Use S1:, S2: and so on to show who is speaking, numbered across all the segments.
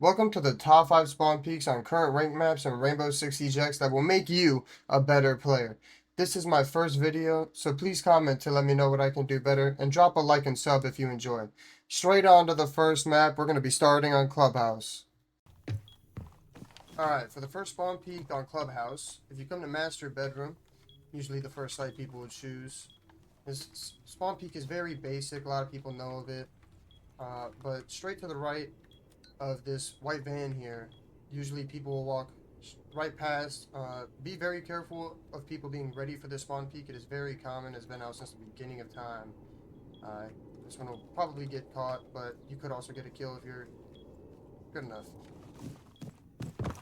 S1: Welcome to the top 5 spawn peaks on current rank maps and Rainbow Six Siege X that will make you a better player. This is my first video, so please comment to let me know what I can do better, and drop a like and sub if you enjoy. Straight on to the first map, we're going to be starting on Clubhouse. Alright, for the first spawn peak on Clubhouse, if you come to Master Bedroom, usually the first site people would choose. This spawn peak is very basic, a lot of people know of it, but straight to the right of this white van here, usually people will walk right past. Be very careful of people being ready for this spawn peak. It is very common. It's been out since the beginning of time. This one will probably get caught, but you could also get a kill if you're good enough.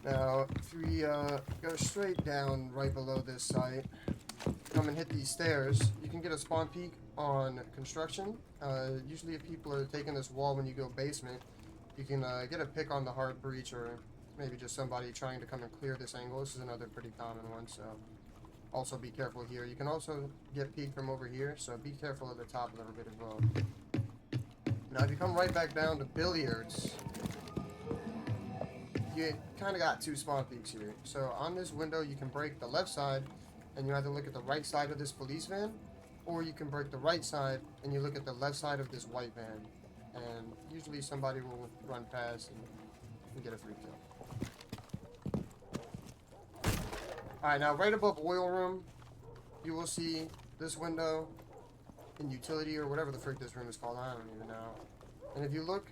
S1: Now, if we go straight down right below this site, come and hit these stairs, you can get a spawn peak on construction. Usually if people are taking this wall when you go basement, you can get a pick on the hard breach, or maybe just somebody trying to come and clear this angle. This is another pretty common one, so also be careful here. You can also get peeked from over here, so be careful at the top a little bit as well. Now if you come right back down to billiards, you kind of got two spawn peaks here. So on this window you can break the left side and you either look at the right side of this police van, or you can break the right side and you look at the left side of this white van. And usually somebody will run past and get a free kill. Alright, now right above oil room, you will see this window in utility, or whatever the frick this room is called, I don't even know. And if you look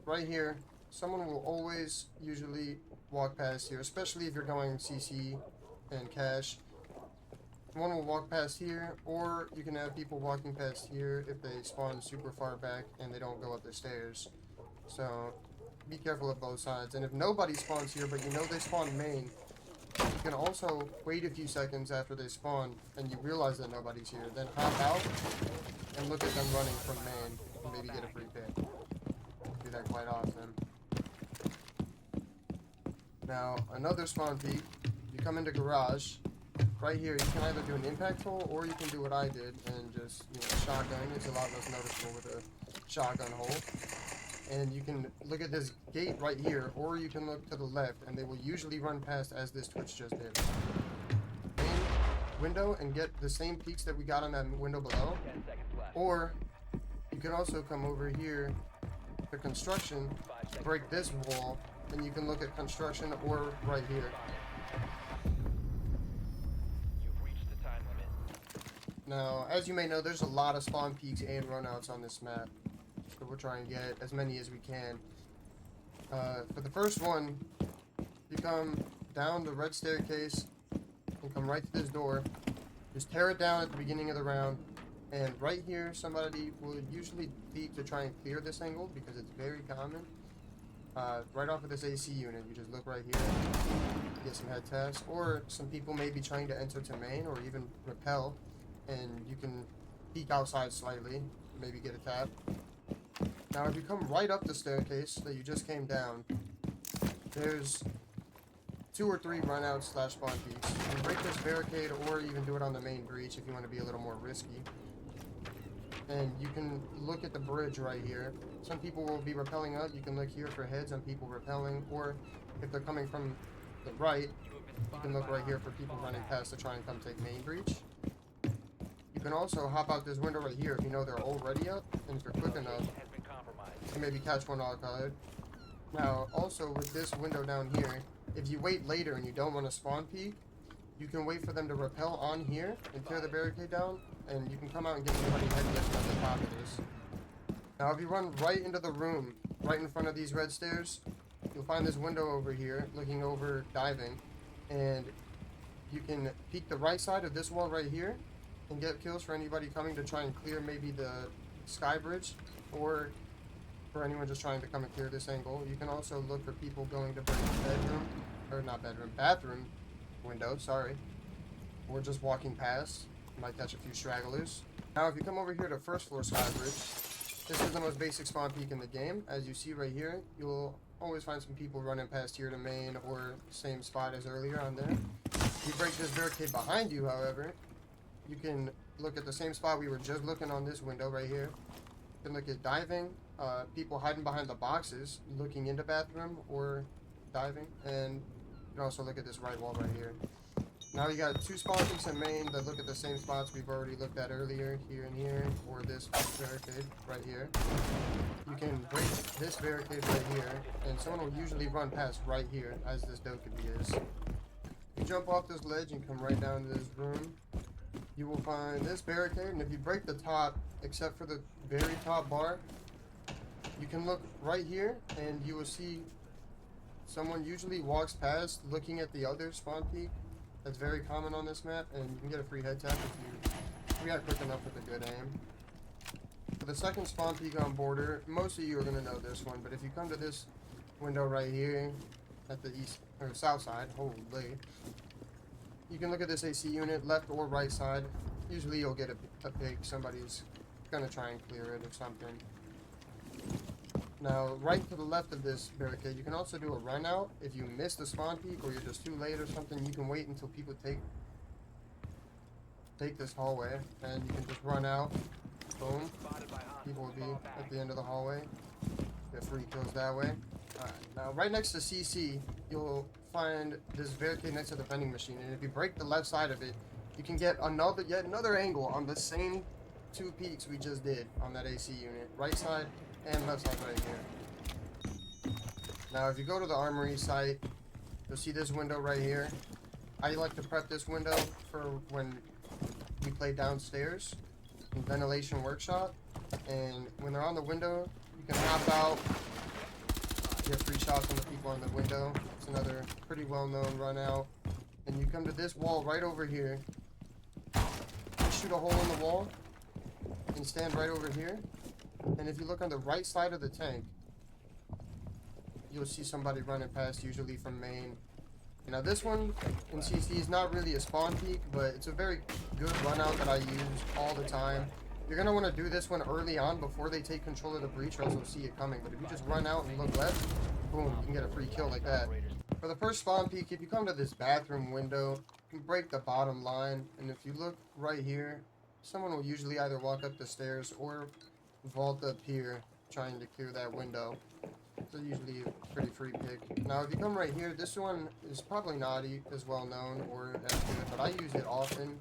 S1: right here, someone will always usually walk past here, especially if you're going CC and cash. One will walk past here, or you can have people walking past here if they spawn super far back and they don't go up the stairs. So be careful of both sides. And if nobody spawns here, but you know they spawn main, you can also wait a few seconds after they spawn and you realize that nobody's here. Then hop out and look at them running from main and maybe get a free pick. Do that quite often. Now another spawn peak, you come into garage. Right here, you can either do an impact hole, or you can do what I did and just, shotgun. It's a lot less noticeable with a shotgun hole. And you can look at this gate right here, or you can look to the left, and they will usually run past as this Twitch just did. Main window and get the same peaks that we got on that window below. Or you can also come over here to construction, break this wall, and you can look at construction or right here. Now, as you may know, there's a lot of spawn peaks and runouts on this map, so we're trying to get as many as we can. For the first one, you come down the red staircase and come right to this door. Just tear it down at the beginning of the round, and right here, somebody will usually peek to try and clear this angle because it's very common. Right off of this AC unit, you just look right here, get some head taps, or some people may be trying to enter to main or even rappel. And you can peek outside slightly, maybe get a tap. Now if you come right up the staircase that you just came down, there's 2 or 3 runouts / spawn peaks. You can break this barricade or even do it on the main breach if you want to be a little more risky. And you can look at the bridge right here. Some people will be rappelling up, you can look here for heads on people rappelling, or if they're coming from the right, you can look right here for people running past to try and come take main breach. You can also hop out this window right here if you know they're already up, and if you're quick enough, you can maybe catch one all colored. Now, also with this window down here, if you wait later and you don't want to spawn peek, you can wait for them to rappel on here and tear the barricade down, and you can come out and get somebody head lift at the top of this. Now, if you run right into the room, right in front of these red stairs, you'll find this window over here, looking over diving, and you can peek the right side of this wall right here, and get kills for anybody coming to try and clear maybe the sky bridge, or for anyone just trying to come and clear this angle. You can also look for people going to break the bathroom window, sorry, or just walking past. You might catch a few stragglers. Now if you come over here to first floor sky bridge, this is the most basic spawn peak in the game. As you see right here, you'll always find some people running past here to main, or same spot as earlier on there. If you break this barricade behind you, however, you can look at the same spot we were just looking on this window right here. You can look at diving, people hiding behind the boxes, looking into bathroom or diving, and you can also look at this right wall right here. Now you got two spawn peaks in main that look at the same spots we've already looked at earlier, here and here, or this barricade right here. You can break this barricade right here, and someone will usually run past right here, as this Dokkaebi is. You jump off this ledge and come right down to this room. You will find this barricade, and if you break the top, except for the very top bar, you can look right here, and you will see someone usually walks past looking at the other spawn peak. That's very common on this map, and you can get a free head tap if you react quick enough with a good aim. For the second spawn peak on border, most of you are going to know this one, but if you come to this window right here at the east or south side, holy, you can look at this AC unit, left or right side. Usually you'll get a pick, somebody's going to try and clear it or something. Now, right to the left of this barricade, you can also do a run out. If you miss the spawn peak or you're just too late or something, you can wait until people take this hallway, and you can just run out. Boom. People will be at the end of the hallway. Get free kills that way. Alright, now right next to CC, you'll find this barricade next to the vending machine, and if you break the left side of it, you can get yet another angle on the same two peaks we just did on that AC unit. Right side and left side right here. Now if you go to the armory site, you'll see this window right here. I like to prep this window for when we play downstairs in ventilation workshop, and when they're on the window, you can hop out, get free shots on the people on the window. It's another pretty well-known run out. And you come to this wall right over here, you shoot a hole in the wall and stand right over here, and if you look on the right side of the tank, you'll see somebody running past, usually from main. Now this one in CC is not really a spawn peak, but it's a very good run out that I use all the time. You're going to want to do this one early on before they take control of the breach, or else you'll see it coming. But if you just run out and look left, boom, you can get a free kill like that. For the first spawn peak, if you come to this bathroom window, you can break the bottom line, and if you look right here, someone will usually either walk up the stairs or vault up here trying to clear that window. It's usually a pretty free pick. Now if you come right here, this one is probably not as well known or as good, but I use it often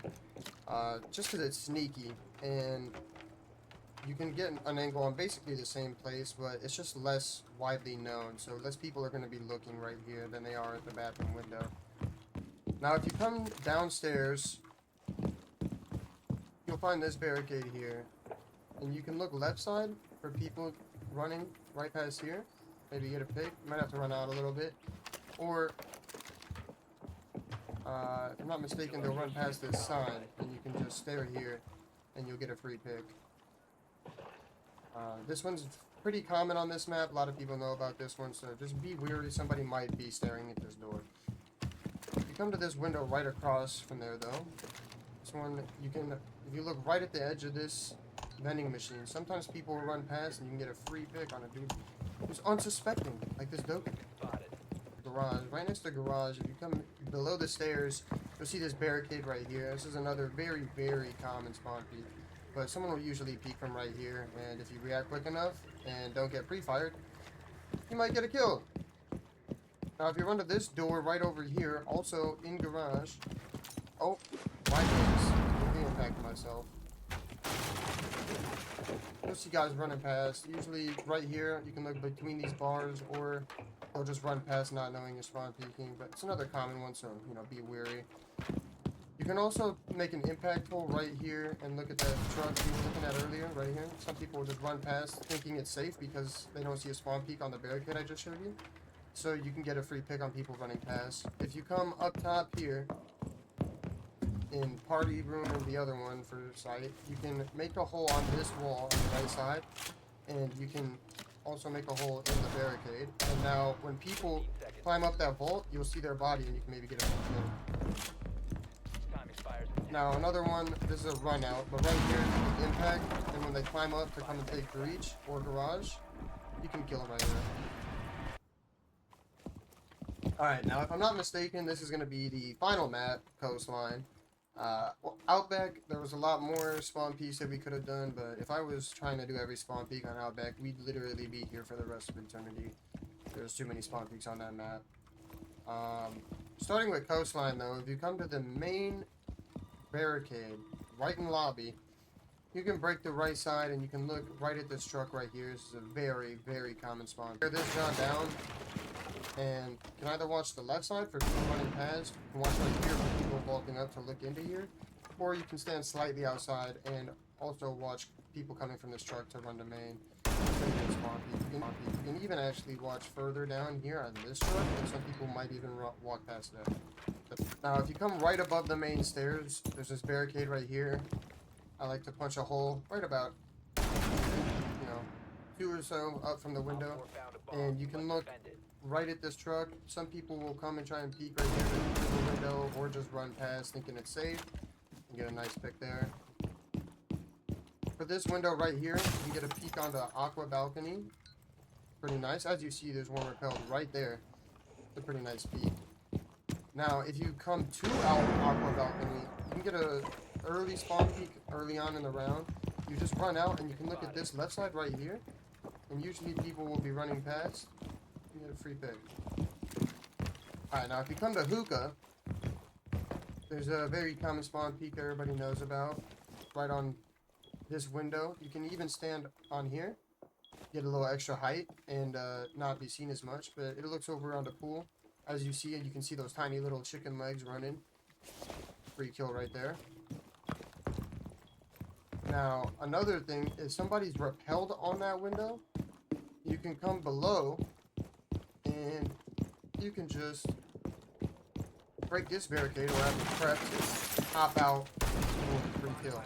S1: just because it's sneaky, and you can get an angle on basically the same place, but it's just less widely known, so less people are going to be looking right here than they are at the bathroom window. Now if you come downstairs, you'll find this barricade here, and you can look left side for people running right past here. Maybe get a pick. You might have to run out a little bit, or if I'm not mistaken, they'll run past this sign, and you can just stare here and you'll get a free pick. This one's pretty common on this map. A lot of people know about this one, so just be wary. Somebody might be staring at this door. You come to this window right across from there, though. This one, you can, if you look right at the edge of this vending machine, sometimes people will run past and you can get a free pick on a dude who's unsuspecting, like this Dokkaebi. Garage, right next to garage, if you come below the stairs, you'll see this barricade right here. This is another very, very common spawn peek, but someone will usually peek from right here, and if you react quick enough and don't get pre-fired, you might get a kill. Now if you run to this door right over here, also in garage, oh, my goodness, I'm being impacted myself. You'll see guys running past, usually right here. You can look between these bars, or they'll just run past not knowing you're spawn peeking, but it's another common one, so, you know, be wary. You can also make an impact hole right here and look at that truck you were looking at earlier, right here. Some people will just run past thinking it's safe because they don't see a spawn peek on the barricade I just showed you. So you can get a free pick on people running past. If you come up top here, in party room and the other one for site, you can make a hole on this wall on the right side, and you can also make a hole in the barricade. And now when people climb up that vault, you'll see their body and you can maybe get a kill. Now another one, this is a run out, but right here you can impact, and when they climb up to come and take breach or garage, you can kill them right there. Alright, now if I'm not mistaken, this is going to be the final map, Coastline. Well, Outback, there was a lot more spawn peaks that we could have done, but if I was trying to do every spawn peak on Outback, we'd literally be here for the rest of eternity. There's too many spawn peaks on that map. Starting with Coastline, though, if you come to the main barricade, right in lobby, you can break the right side and you can look right at this truck right here. This is a very, very common spawn. Tear this John down, and you can either watch the left side for people running past, you can watch right here for people walking up to look into here, or you can stand slightly outside and also watch people coming from this truck to run to main. You can even actually watch further down here on this truck, and some people might even walk past that. Now, if you come right above the main stairs, there's this barricade right here. I like to punch a hole right about, 2 or so up from the window, and you can look right at this truck. Some people will come and try and peek right here through the window, or just run past thinking it's safe and get a nice pick there. For this window right here, you get a peek on the Aqua balcony. Pretty nice. As you see, there's one repelled right there. It's a pretty nice peek. Now, if you come to our Aqua balcony, you can get a early spawn peek early on in the round. You just run out and you can look at this left side right here, and usually people will be running past. You get a free pick. Alright, now if you come to Hookah, there's a very common spawn peek everybody knows about. Right on this window. You can even stand on here, get a little extra height, and not be seen as much, but it looks over on the pool. As you see it, you can see those tiny little chicken legs running. Free kill right there. Now, another thing is somebody's repelled on that window. You can come below and you can just break this barricade or have a prep to hop out for free kill.